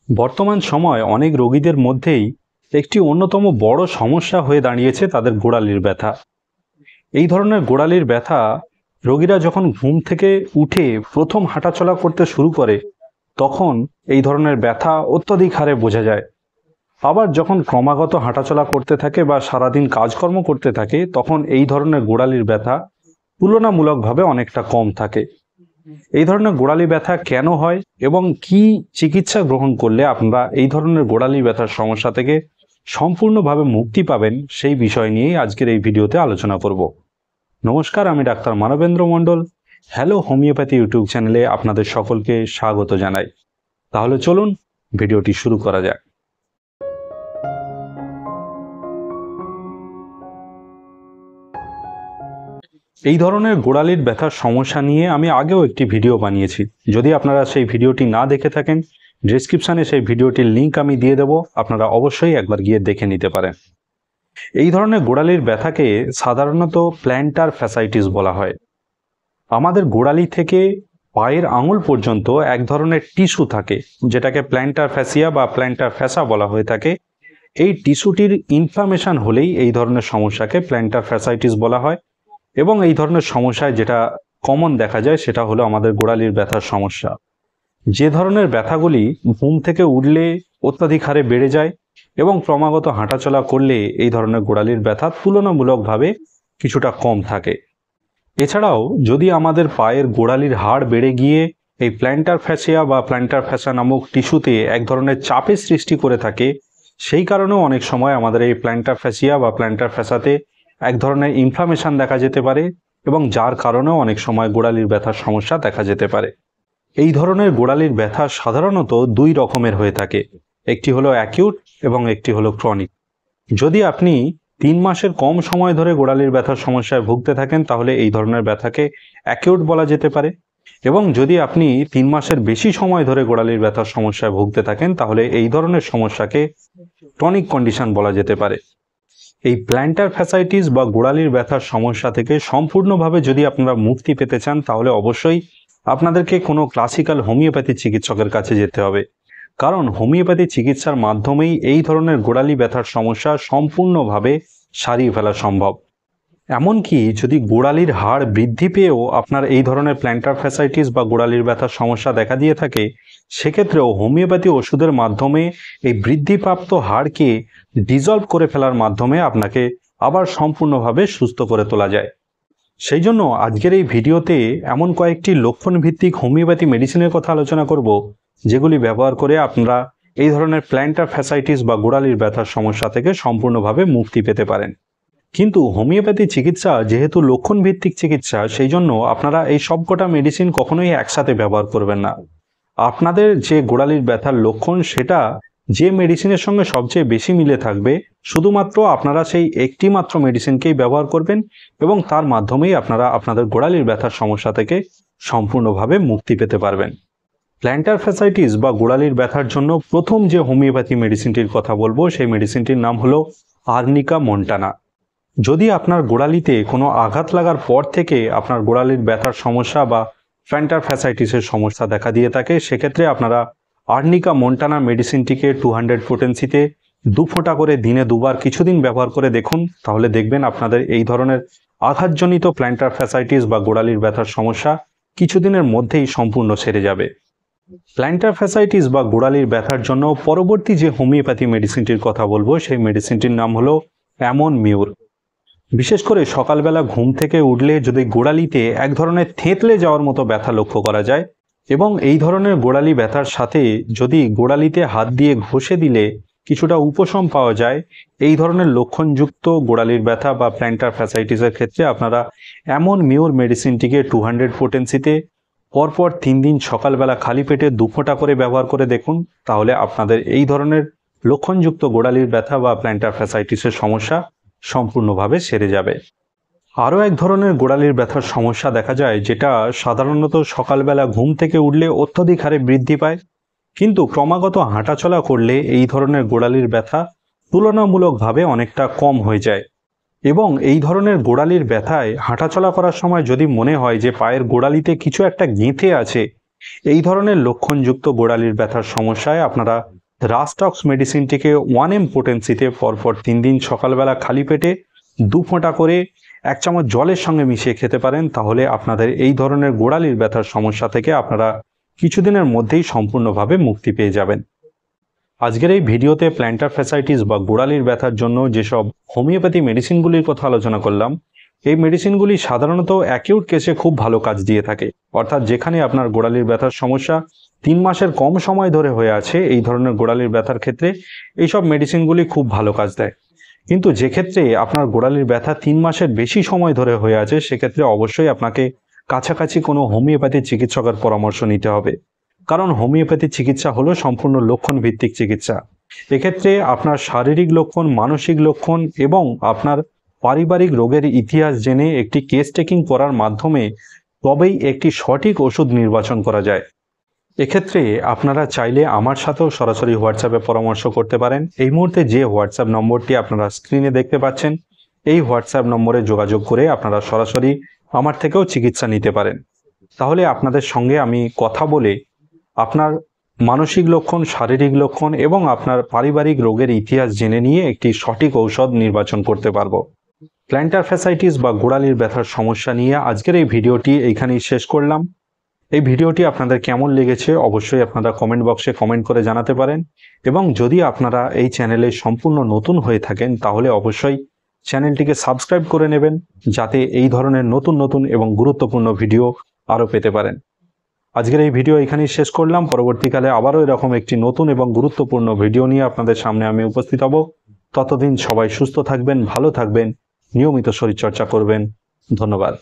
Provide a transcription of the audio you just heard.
বর্তমান সময় অনেক রোগীদের মধ্যেই একটি অন্যতম বড় সমস্যা হয়ে দাঁড়িয়েছে তাদের গোড়ালির ব্যথা। এই ধরনের গোড়ালির ব্যথা রোগীরা যখন ঘুম থেকে উঠে প্রথম হাঁটাচলা করতে শুরু করে তখন এই ধরনের ব্যথা অত্যধিক হারে বোঝা যায়। আবার যখন ক্রমাগত হাঁটাচলা করতে থাকে বা সারাদিন কাজকর্ম করতে থাকে তখন এই ধরনের গোড়ালির ব্যথা তুলনামূলকভাবে অনেকটা কম থাকে। এই ধরনের গোড়ালি ব্যথা কেন হয় এবং কি চিকিৎসা গ্রহণ করলে আপনারা এই ধরনের গোড়ালি ব্যথার সমস্যা থেকে সম্পূর্ণভাবে মুক্তি পাবেন সেই বিষয় নিয়েই আজকের এই ভিডিওতে আলোচনা করব। নমস্কার, আমি ডাক্তার মানবেন্দ্র মণ্ডল। হ্যালো হোমিওপ্যাথি ইউটিউব চ্যানেলে আপনাদের সকলকে স্বাগত জানাই। তাহলে চলুন ভিডিওটি শুরু করা যাক। এই ধরনের গোড়ালির ব্যথার সমস্যা নিয়ে আমি আগেও একটি ভিডিও বানিয়েছি। যদি আপনারা সেই ভিডিওটি না দেখে থাকেন, ডেসক্রিপশনে সেই ভিডিওটির লিংক আমি দিয়ে দেব, আপনারা অবশ্যই একবার গিয়ে দেখে নিতে পারেন। এই ধরনের গোড়ালির ব্যথাকে সাধারণত প্ল্যান্টার ফ্যাসাইটিস বলা হয়। আমাদের গোড়ালি থেকে পায়ের আঙুল পর্যন্ত এক ধরনের টিস্যু থাকে যেটাকে প্ল্যান্টার ফ্যাসিয়া বা প্ল্যান্টার ফ্যাসা বলা হয়ে থাকে। এই টিস্যুটির ইনফ্লামেশন হলেই এই ধরনের সমস্যাকে প্ল্যান্টার ফ্যাসাইটিস বলা হয়। এবং এই ধরনের সমস্যায় যেটা কমন দেখা যায় সেটা হলো আমাদের গোড়ালির ব্যথার সমস্যা। যে ধরনের ব্যথাগুলি ঘুম থেকে উঠলে অত্যাধিক হারে বেড়ে যায় এবং ক্রমাগত হাঁটাচলা করলে এই ধরনের গোড়ালির ব্যথা তুলনামূলকভাবে কিছুটা কম থাকে। এছাড়াও যদি আমাদের পায়ের গোড়ালির হাড় বেড়ে গিয়ে এই প্ল্যান্টার ফ্যাসিয়া বা প্ল্যান্টার ফ্যাসা নামক টিস্যুতে এক ধরনের চাপের সৃষ্টি করে থাকে, সেই কারণেও অনেক সময় আমাদের এই প্ল্যান্টার ফ্যাসিয়া বা প্ল্যান্টার ফ্যাসাতে এক ধরনের ইনফ্লামেশন দেখা যেতে পারে এবং যার কারণেও অনেক সময় গোড়ালির ব্যথার সমস্যা দেখা যেতে পারে। এই ধরনের গোড়ালির ব্যথা সাধারণত দুই রকমের হয়ে থাকে, একটি হলো অ্যাকিউট এবং একটি হলো ক্রনিক। যদি আপনি 3 মাসের কম সময় ধরে গোড়ালির ব্যথার সমস্যায় ভুগতে থাকেন তাহলে এই ধরনের ব্যথাকে অ্যাকিউট বলা যেতে পারে, এবং যদি আপনি 3 মাসের বেশি সময় ধরে গোড়ালির ব্যথার সমস্যায় ভুগতে থাকেন তাহলে এই ধরনের সমস্যাকে ক্রনিক কন্ডিশন বলা যেতে পারে। এই প্ল্যান্টার ফ্যাসাইটিস বা গোড়ালির ব্যথার সমস্যা থেকে সম্পূর্ণভাবে যদি আপনারা মুক্তি পেতে চান তাহলে অবশ্যই আপনাদেরকে কোনো ক্লাসিক্যাল হোমিওপ্যাথি চিকিৎসকের কাছে যেতে হবে, কারণ হোমিওপ্যাথি চিকিৎসার মাধ্যমেই এই ধরনের গোড়ালি ব্যথার সমস্যা সম্পূর্ণভাবে সারিয়ে ফেলা সম্ভব। এমনকি যদি গোড়ালির হাড় বৃদ্ধি পেয়েও আপনার এই ধরনের প্ল্যান্টার ফ্যাসাইটিস বা গোড়ালির ব্যথার সমস্যা দেখা দিয়ে থাকে, সেক্ষেত্রেও হোমিওপ্যাথি ওষুধের মাধ্যমে এই বৃদ্ধিপ্রাপ্ত হাড়কে ডিজলভ করে ফেলার মাধ্যমে আপনাকে আবার সম্পূর্ণভাবে সুস্থ করে তোলা যায়। সেই জন্য আজকের এই ভিডিওতে এমন কয়েকটি লক্ষণ ভিত্তিক হোমিওপ্যাথি মেডিসিনের কথা আলোচনা করব যেগুলি ব্যবহার করে আপনারা এই ধরনের প্ল্যান্টার ফ্যাসাইটিস বা গোড়ালির ব্যথার সমস্যা থেকে সম্পূর্ণভাবে মুক্তি পেতে পারেন। কিন্তু হোমিওপ্যাথি চিকিৎসা যেহেতু লক্ষণ ভিত্তিক চিকিৎসা, সেই জন্য আপনারা এই সবকটা মেডিসিন কখনোই একসাথে ব্যবহার করবেন না। আপনাদের যে গোড়ালির ব্যথার লক্ষণ সেটা যে মেডিসিনের সঙ্গে সবচেয়ে বেশি মিলে থাকবে শুধুমাত্র আপনারা সেই একটি মাত্র মেডিসিনকেই ব্যবহার করবেন এবং তার মাধ্যমেই আপনারা আপনাদের গোড়ালির ব্যথার সমস্যা থেকে সম্পূর্ণভাবে মুক্তি পেতে পারবেন। প্ল্যান্টার ফ্যাসাইটিস বা গোড়ালির ব্যথার জন্য প্রথম যে হোমিওপ্যাথি মেডিসিনটির কথা বলবো সেই মেডিসিনটির নাম হলো আর্নিকা মন্টানা। যদি আপনার গোড়ালিতে কোনো আঘাত লাগার পর থেকে আপনার গোড়ালির ব্যথার সমস্যা বা প্ল্যান্টার ফ্যাসাইটিসের সমস্যা দেখা দিয়ে থাকে, সেক্ষেত্রে আপনারা আর্নিকা মন্টানা মেডিসিনটিকে 200 পোটেন্সিতে 2 ফোঁটা করে দিনে 2বার কিছুদিন ব্যবহার করে দেখুন, তাহলে দেখবেন আপনাদের এই ধরনের আঘাতজনিত প্ল্যান্টার ফ্যাসাইটিস বা গোড়ালির ব্যথার সমস্যা কিছুদিনের মধ্যেই সম্পূর্ণ সেরে যাবে। প্ল্যান্টার ফ্যাসাইটিস বা গোড়ালির ব্যথার জন্য পরবর্তী যে হোমিওপ্যাথি মেডিসিনটির কথা বলবো সেই মেডিসিনটির নাম হলো অ্যামন মিউর। বিশেষ করে সকালবেলা ঘুম থেকে উঠলে যদি গোড়ালিতে এক ধরনের থেঁতলে যাওয়ার মতো ব্যথা লক্ষ্য করা যায় এবং এই ধরনের গোড়ালি ব্যথার সাথে যদি গোড়ালিতে হাত দিয়ে ঘষে দিলে কিছুটা উপশম পাওয়া যায়, এই ধরনের লক্ষণযুক্ত গোড়ালির ব্যথা বা প্ল্যান্টার ফ্যাসাইটিসের ক্ষেত্রে আপনারা অ্যামন মিউর মেডিসিনটিকে 200 পোটেন্সিতে পরপর 3 দিন সকালবেলা খালি পেটে 2 ফোঁটা করে ব্যবহার করে দেখুন, তাহলে আপনাদের এই ধরনের লক্ষণযুক্ত গোড়ালির ব্যথা বা প্ল্যান্টার ফ্যাসাইটিসের সমস্যা সম্পূর্ণভাবে সেরে যাবে। আরও এক ধরনের গোড়ালির ব্যথার সমস্যা দেখা যায় যেটা সাধারণত সকালবেলা ঘুম থেকে উঠলে অত্যধিক হারে বৃদ্ধি পায়, কিন্তু ক্রমাগত হাঁটাচলা করলে এই ধরনের গোড়ালির ব্যথা তুলনামূলকভাবে অনেকটা কম হয়ে যায়। এবং এই ধরনের গোড়ালির ব্যথায় হাঁটাচলা করার সময় যদি মনে হয় যে পায়ের গোড়ালিতে কিছু একটা গেঁথে আছে এই ধরনের লক্ষণযুক্ত গোড়ালির ব্যথার সমস্যায় আপনারা রাস্টক্স মেডিসিনটিকে 1 mg পোটেন্সিতে পরপর 3 দিন সকালবেলা খালি পেটে 2 ফোঁটা করে 1 চামচ জলের সঙ্গে মিশিয়ে খেতে পারেন। তাহলে আপনাদের এই ধরনের গোড়ালির ব্যথার সমস্যা থেকে আপনারা কিছুদিনের মধ্যেই সম্পূর্ণভাবে মুক্তি পেয়ে যাবেন। আজকের এই ভিডিওতে প্ল্যান্টার ফ্যাসাইটিস বা গোড়ালির ব্যথার জন্য যেসব হোমিওপ্যাথি মেডিসিনগুলির কথা আলোচনা করলাম, এই মেডিসিনগুলি সাধারণত অ্যাকিউট কেসে খুব ভালো কাজ দিয়ে থাকে। অর্থাৎ যেখানে আপনার গোড়ালির ব্যথার সমস্যা 3 মাসের কম সময় ধরে হয়ে আছে, এই ধরনের গোড়ালির ব্যথার ক্ষেত্রে এইসব মেডিসিনগুলি খুব ভালো কাজ দেয়। কিন্তু যে ক্ষেত্রে আপনার গোড়ালির ব্যথা 3 মাসের বেশি সময় ধরে হয়ে আছে, সেক্ষেত্রে অবশ্যই আপনাকে কাছাকাছি কোনো হোমিওপ্যাথি চিকিৎসকের পরামর্শ নিতে হবে। কারণ হোমিওপ্যাথি চিকিৎসা হলো সম্পূর্ণ লক্ষণ ভিত্তিক চিকিৎসা। এক্ষেত্রে আপনার শারীরিক লক্ষণ, মানসিক লক্ষণ এবং আপনার পারিবারিক রোগের ইতিহাস জেনে একটি কেস টেকিং করার মাধ্যমে তবেই একটি সঠিক ওষুধ নির্বাচন করা যায়। এক্ষেত্রে আপনারা চাইলে আমার সাথেও সরাসরি হোয়াটসঅ্যাপে পরামর্শ করতে পারেন। এই মুহূর্তে যে হোয়াটসঅ্যাপ নম্বরটি আপনারা স্ক্রিনে দেখতে পাচ্ছেন, এই হোয়াটসঅ্যাপ নম্বরে যোগাযোগ করে আপনারা সরাসরি আমার থেকেও চিকিৎসা নিতে পারেন। তাহলে আপনাদের সঙ্গে আমি কথা বলে আপনার মানসিক লক্ষণ, শারীরিক লক্ষণ এবং আপনার পারিবারিক রোগের ইতিহাস জেনে নিয়ে একটি সঠিক ঔষধ নির্বাচন করতে পারবো। প্ল্যান্টার ফ্যাসাইটিস বা গোড়ালির ব্যথার সমস্যা নিয়ে আজকের এই ভিডিওটি এইখানেই শেষ করলাম। এই ভিডিওটি আপনাদের কেমন লেগেছে অবশ্যই আপনারা কমেন্ট বক্সে কমেন্ট করে জানাতে পারেন। এবং যদি আপনারা এই চ্যানেলে সম্পূর্ণ নতুন হয়ে থাকেন, তাহলে অবশ্যই চ্যানেলটিকে সাবস্ক্রাইব করে নেবেন, যাতে এই ধরনের নতুন নতুন এবং গুরুত্বপূর্ণ ভিডিও আরও পেতে পারেন। আজকের এই ভিডিও এখানেই শেষ করলাম। পরবর্তীকালে আবারও এরকম একটি নতুন এবং গুরুত্বপূর্ণ ভিডিও নিয়ে আপনাদের সামনে আমি উপস্থিত হব। ততদিন সবাই সুস্থ থাকবেন, ভালো থাকবেন, নিয়মিত শরীরচর্চা করবেন। ধন্যবাদ।